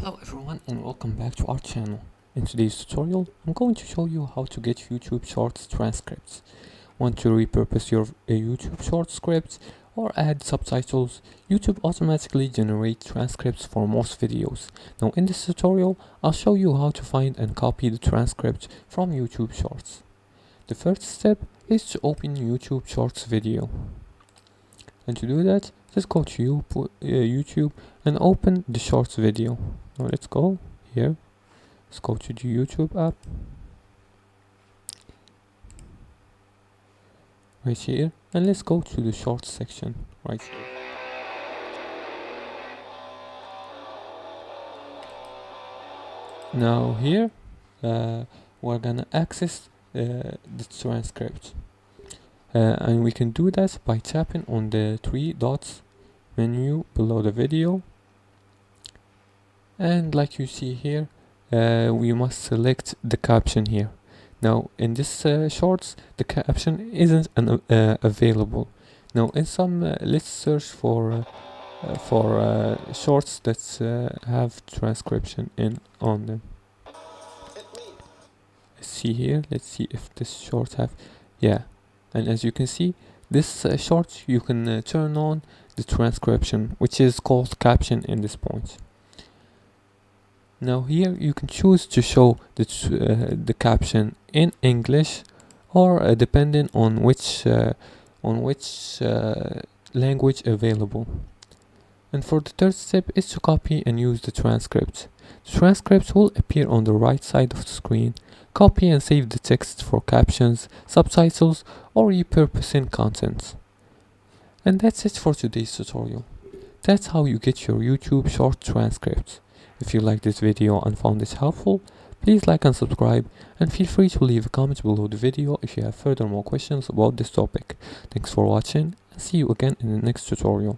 Hello everyone and welcome back to our channel. In today's tutorial, I'm going to show you how to get YouTube Shorts transcripts. Want to repurpose your YouTube Short scripts or add subtitles? YouTube automatically generates transcripts for most videos. Now in this tutorial, I'll show you how to find and copy the transcript from YouTube Shorts. The first step is to open YouTube Shorts video. And to do that, just go to YouTube and open the Shorts video. Now let's go here. Let's go to the YouTube app. Right here. And let's go to the Shorts section. Right here. Now here, we're gonna access the transcript. And we can do that by tapping on the three dots menu below the video, and like you see here, we must select the caption here. Now in this shorts, the caption isn't available. Now in some let's search for shorts that have transcription on them. Let's see here, let's see if this short have, yeah. And as you can see, this short, you can turn on the transcription, which is called caption in this point. Now here you can choose to show the caption in English or depending on which language available. And for the third step is to copy and use the transcript. The transcript will appear on the right side of the screen. Copy and save the text for captions, subtitles, or repurposing content. And that's it for today's tutorial. That's how you get your YouTube short transcript. If you liked this video and found this helpful, please like and subscribe, and feel free to leave a comment below the video if you have further more questions about this topic. Thanks for watching, and see you again in the next tutorial.